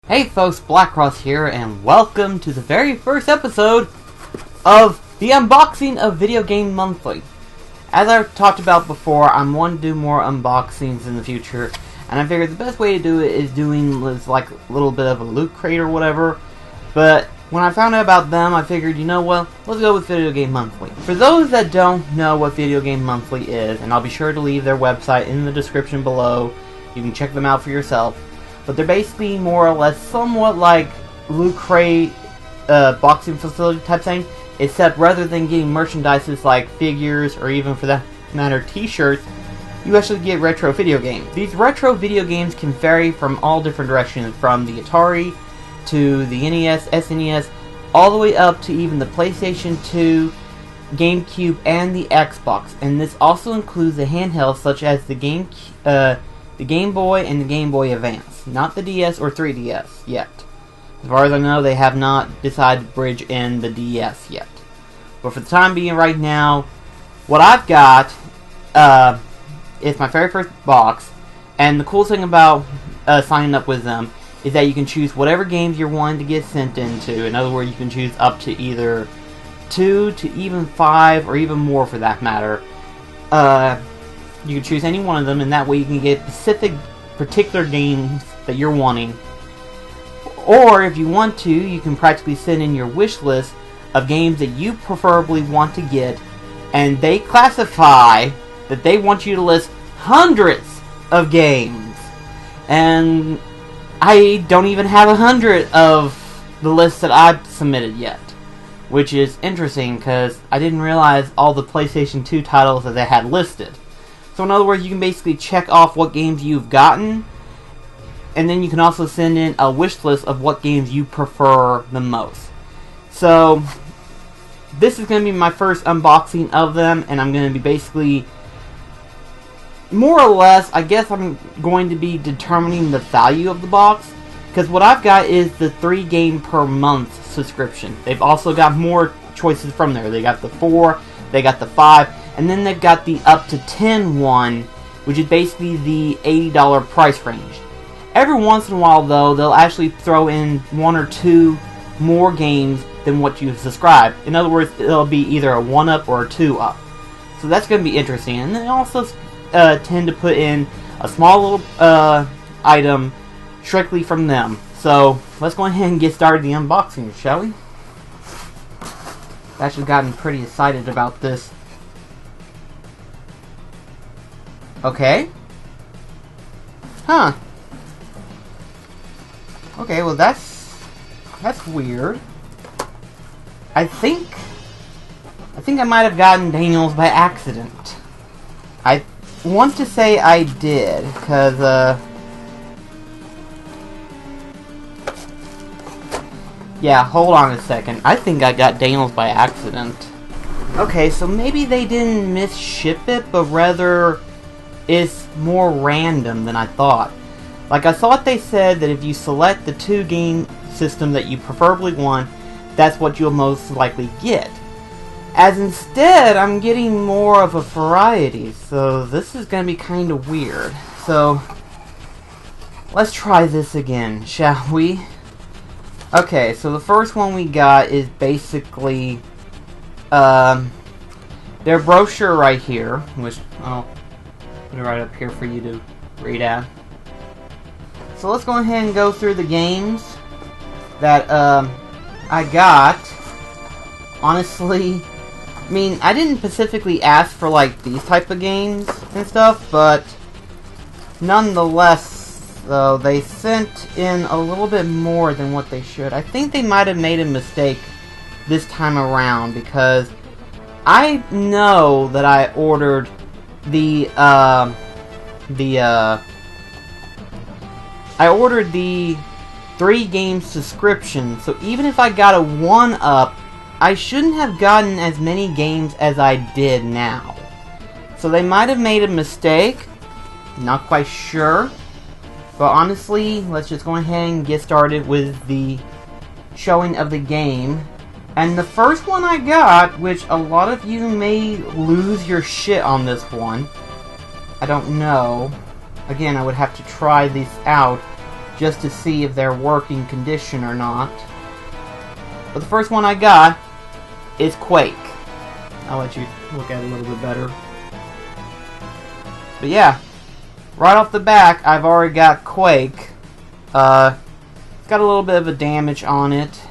Hey folks, BlackCross here, and welcome to the very first episode of the unboxing of Video Game Monthly. As I've talked about before, I'm wanting to do more unboxings in the future, and I figured the best way to do it is doing like a little bit of a loot crate or whatever. But when I found out about them, I figured, you know what, let's go with Video Game Monthly. For those that don't know what Video Game Monthly is, and I'll be sure to leave their website in the description below, you can check them out for yourself. But they're basically more or less somewhat like Loot Crate, boxing facility type thing, except rather than getting merchandises like figures or even for that matter t-shirts, you actually get retro video games. These retro video games can vary from all different directions, from the Atari to the NES, SNES, all the way up to even the PlayStation 2, GameCube, and the Xbox. And this also includes the handhelds such as the Game Boy and the Game Boy Advance. Not the DS or 3DS yet. As far as I know, they have not decided to bridge in the DS yet. But for the time being right now, what I've got is my very first box. And the cool thing about signing up with them is that you can choose whatever games you're wanting to get sent into. In other words, you can choose up to either 2 to even 5 or even more for that matter. You can choose any one of them, and that way you can get particular games that you're wanting. Or if you want to, you can practically send in your wish list of games that you preferably want to get, and they classify that they want you to list hundreds of games. And I don't even have 100 of the list that I've submitted yet, which is interesting because I didn't realize all the PlayStation 2 titles that they had listed. So in other words, you can basically check off what games you've gotten, and then you can also send in a wish list of what games you prefer the most. So this is going to be my first unboxing of them, and I'm going to be basically, more or less, I guess I'm going to be determining the value of the box, because what I've got is the 3 game per month subscription. They've also got more choices from there. They got the 4, they got the 5, and then they've got the up to 10 one, which is basically the $80 price range. Every once in a while, though, they'll actually throw in 1 or 2 more games than what you subscribe. In other words, it'll be either a 1-up or a 2-up. So that's going to be interesting. And they also tend to put in a small little item strictly from them. So let's go ahead and get started the unboxing, shall we? I've actually gotten pretty excited about this. Okay. Huh. Okay, well that's weird. I think I might have gotten Daniels by accident. I want to say I did, because yeah, hold on a second. I think I got Daniels by accident. Okay, so maybe they didn't misship it, but rather it's more random than I thought. Like, I thought they said that if you select the 2 game system that you preferably want, that's what you'll most likely get. As instead, I'm getting more of a variety, so this is going to be kind of weird. So, let's try this again, shall we? Okay, so the first one we got is basically their brochure right here, which I'll put it right up here for you to read out. So let's go ahead and go through the games that I got. Honestly, I mean, I didn't specifically ask for like these type of games and stuff, but nonetheless, though, they sent in a little bit more than what they should. I think they might have made a mistake this time around, because I know that I ordered I ordered the 3 game subscription, so even if I got a 1-up, I shouldn't have gotten as many games as I did now. So they might have made a mistake, not quite sure. But honestly, let's just go ahead and get started with the showing of the game. And the first one I got, which a lot of you may lose your shit on this one, I don't know. Again, I would have to try these out. just to see if they're working condition or not. But the first one I got is Quake. I'll let you look at it a little bit better. But yeah, right off the back, I've already got Quake. It's got a little bit of a damage on it.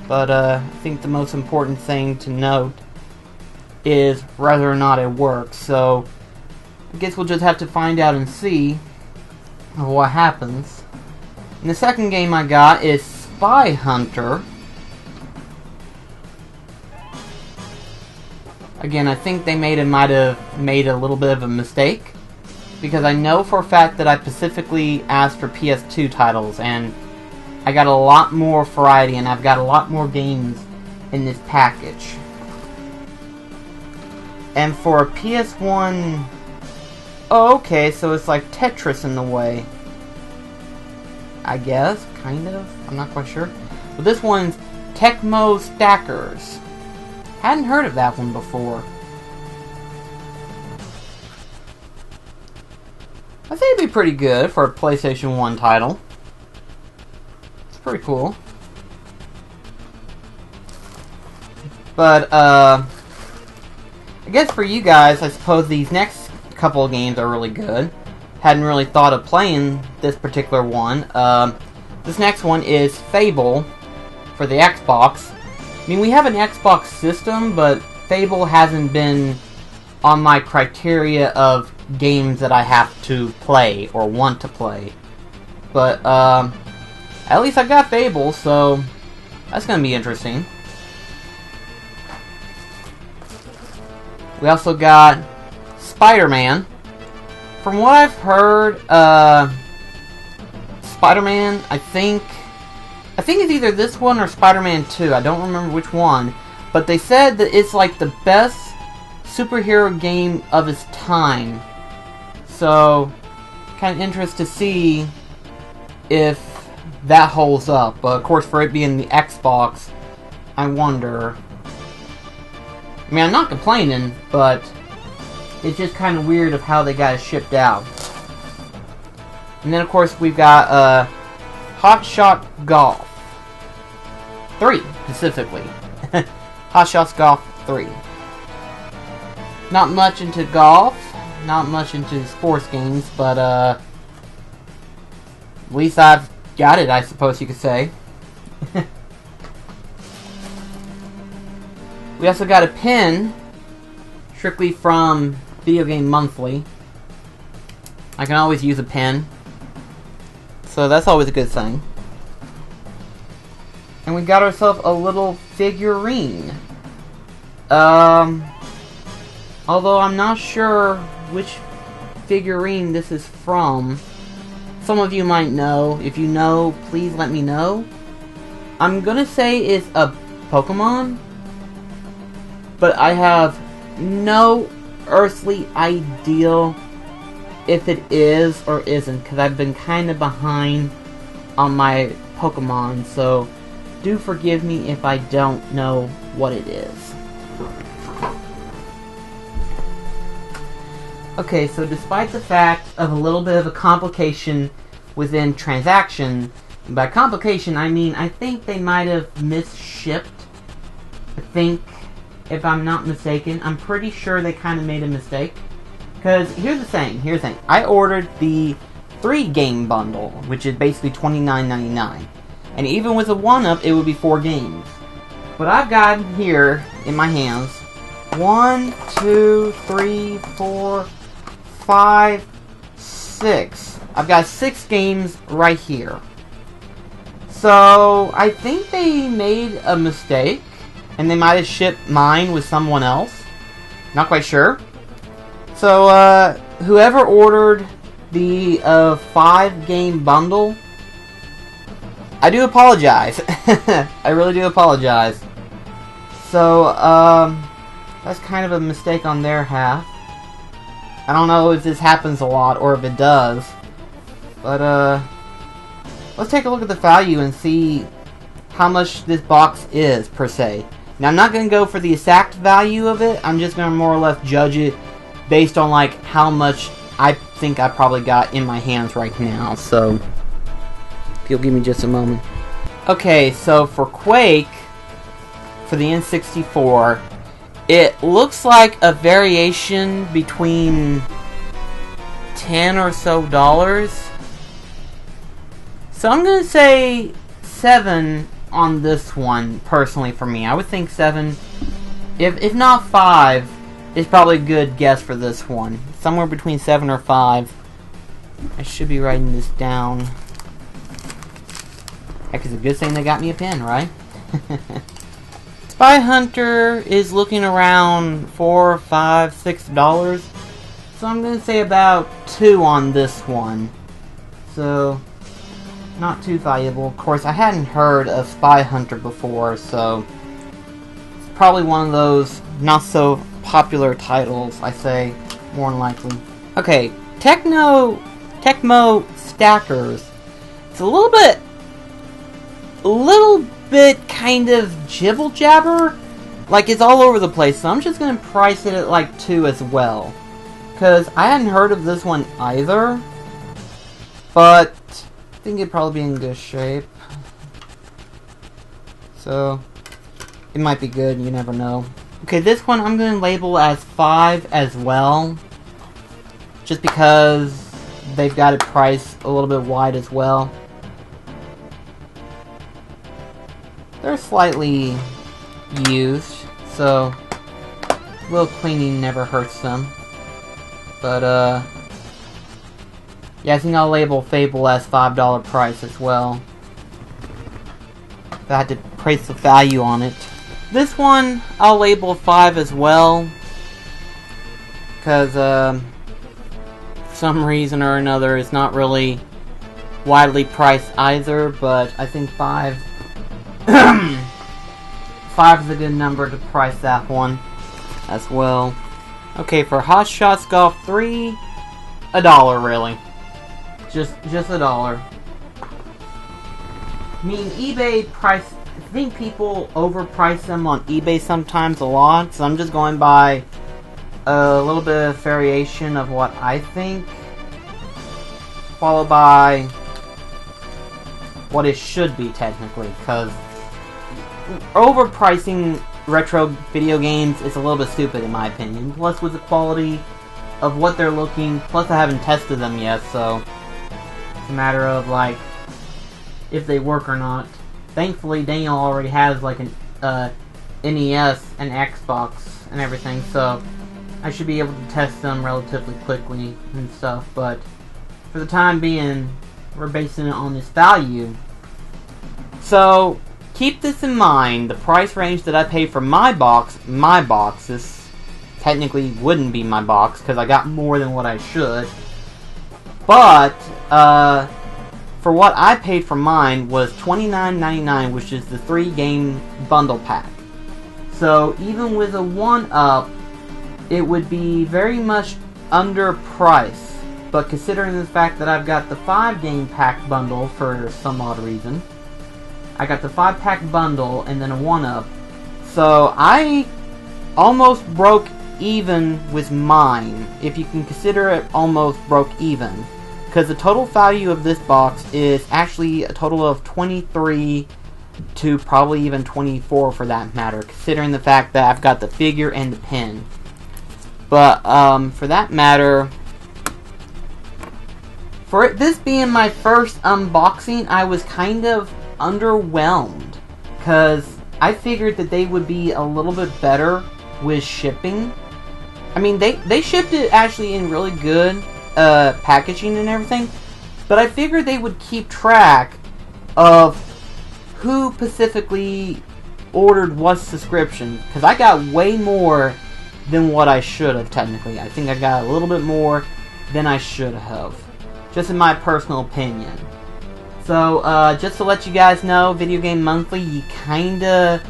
But I think the most important thing to note is whether or not it works. So I guess we'll just have to find out and see what happens. And the second game I got is Spy Hunter. Again, I think they might have made a little bit of a mistake, because I know for a fact that I specifically asked for PS2 titles, and I got a lot more variety, and I've got a lot more games in this package. And for a PS1... Oh, okay, so it's like Tetris in the way. I guess, kind of. I'm not quite sure. But this one's Tecmo Stackers. Hadn't heard of that one before. I think it'd be pretty good for a PlayStation 1 title. It's pretty cool. But, I guess for you guys, I suppose these next couple of games are really good. Hadn't really thought of playing this particular one. This next one is Fable for the Xbox. I mean, we have an Xbox system, but Fable hasn't been on my criteria of games that I have to play or want to play. But, at least I got Fable, so that's gonna be interesting. We also got Spider-Man. From what I've heard, Spider-Man, I think it's either this one or Spider-Man 2. I don't remember which one. But they said that it's like the best superhero game of its time. So, kind of interested to see if that holds up. But of course, for it being the Xbox, I wonder. I mean, I'm not complaining, but it's just kind of weird of how they got it shipped out. And then, of course, we've got Hot Shot Golf 3, specifically. Hot Shots Golf 3. Not much into golf, not much into sports games, but at least I've got it, I suppose you could say. We also got a pin, strictly from Video Game Monthly. I can always use a pin, so that's always a good thing. And we got ourselves a little figurine. Although I'm not sure which figurine this is from. Some of you might know. If you know, please let me know. I'm gonna say it's a Pokemon, but I have no earthly idea if it is or isn't, because I've been kind of behind on my Pokemon, so do forgive me if I don't know what it is. Okay, so despite the fact of a little bit of a complication within transaction, and by complication I mean I think they might have misshipped. I think, if I'm not mistaken, I'm pretty sure they kind of made a mistake. Because here's the thing, I ordered the 3-game bundle, which is basically $29.99. And even with a 1-up, it would be 4 games. But I've got here in my hands 1, 2, 3, 4, 5, 6. I've got 6 games right here. So I think they made a mistake, and they might have shipped mine with someone else. Not quite sure. So whoever ordered the 5-game bundle, I do apologize. I really do apologize. So, that's kind of a mistake on their half. I don't know if this happens a lot, or if it does. But, let's take a look at the value and see how much this box is, per se. Now, I'm not going to go for the exact value of it. I'm just going to more or less judge it based on, like, how much I think I probably got in my hands right now, so if you'll give me just a moment. Okay, so for Quake, for the N64, it looks like a variation between $10 or so. So I'm gonna say 7 on this one, personally, for me. I would think 7, if not 5, is probably a good guess for this one. Somewhere between 7 or 5. I should be writing this down. Heck, it's a good thing they got me a pen, right? Spy Hunter is looking around $4, $5, $6. So I'm gonna say about 2 on this one. So not too valuable. Of course, I hadn't heard of Spy Hunter before, so it's probably one of those not so popular titles, I say, more than likely. Okay, Tecmo Stackers. It's a little bit kind of jibble jabber, like it's all over the place. So I'm just gonna price it at like 2 as well, because I hadn't heard of this one either. But I think it'd probably be in good shape. So it might be good, you never know. Okay, this one I'm going to label as 5 as well. Just because they've got it priced a little bit wide as well. They're slightly used, so a little cleaning never hurts them. But yeah, I think I'll label Fable as $5 price as well. If I had to price the value on it. This one, I'll label 5 as well. Because, for some reason or another, it's not really widely priced either. But I think 5... 5 is a good number to price that one as well. Okay, for Hot Shots Golf 3, $1 really. Just $1. I mean, eBay price. I think people overprice them on eBay sometimes a lot, so I'm just going by a little bit of variation of what I think, followed by what it should be technically, because overpricing retro video games is a little bit stupid in my opinion. Plus, with the quality of what they're looking, plus I haven't tested them yet, so it's a matter of like if they work or not. Thankfully, Daniel already has like an NES and Xbox and everything, so I should be able to test them relatively quickly and stuff. But for the time being, we're basing it on this value. So keep this in mind. The price range that I paid for my box, this technically wouldn't be my box because I got more than what I should. But for what I paid for mine was $29.99, which is the 3-game bundle pack. So even with a 1-up, it would be very much underpriced. But considering the fact that I've got the 5-game pack bundle for some odd reason, I got the 5-pack bundle and then a 1-up. So I almost broke even with mine, if you can consider it almost broke even. Because the total value of this box is actually a total of $23 to probably even $24 for that matter, considering the fact that I've got the figure and the pin. But for that matter, for this being my first unboxing, I was kind of underwhelmed. Because I figured that they would be a little bit better with shipping. I mean, they shipped it actually in really good packaging and everything, but I figured they would keep track of who specifically ordered what subscription, because I got way more than what I should have technically. I think I got a little bit more than I should have, just in my personal opinion. So just to let you guys know, Video Game Monthly, you kinda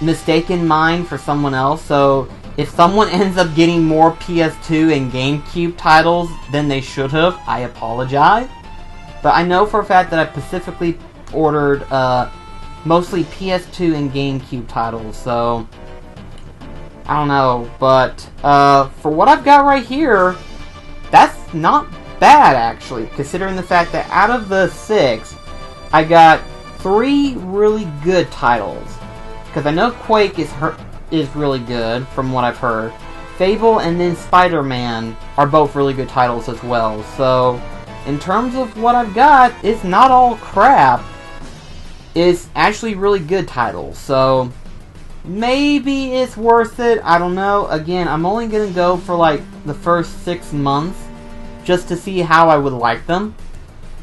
mistaken mine for someone else. So if someone ends up getting more PS2 and GameCube titles than they should have, I apologize. But I know for a fact that I specifically ordered mostly PS2 and GameCube titles, so I don't know. But for what I've got right here, that's not bad, actually, considering the fact that out of the 6, I got 3 really good titles. Because I know Quake is really good, from what I've heard. Fable and then Spider-Man are both really good titles as well. So, in terms of what I've got, it's not all crap. It's actually really good titles. So, maybe it's worth it. I don't know. Again, I'm only going to go for like the first 6 months just to see how I would like them.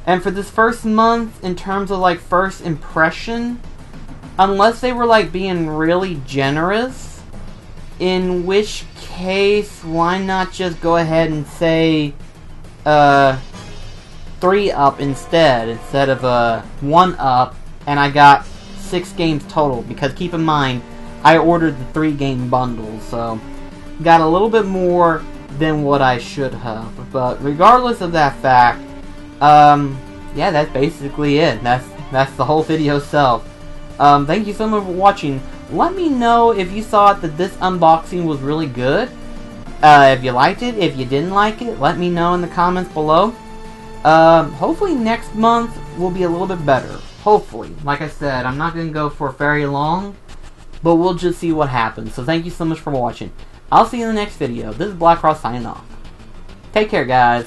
And for this first month, in terms of like first impression, unless they were like being really generous, in which case, why not just go ahead and say 3-up instead of 1-up, and I got 6 games total, because keep in mind, I ordered the 3-game bundle, so got a little bit more than what I should have. But regardless of that fact, yeah, that's basically it. That's the whole video itself. Thank you so much for watching. Let me know if you thought that this unboxing was really good. If you liked it, if you didn't like it, let me know in the comments below. Hopefully next month will be a little bit better. Hopefully. Like I said, I'm not going to go for very long, but we'll just see what happens. So thank you so much for watching. I'll see you in the next video. This is BlackCross signing off. Take care, guys.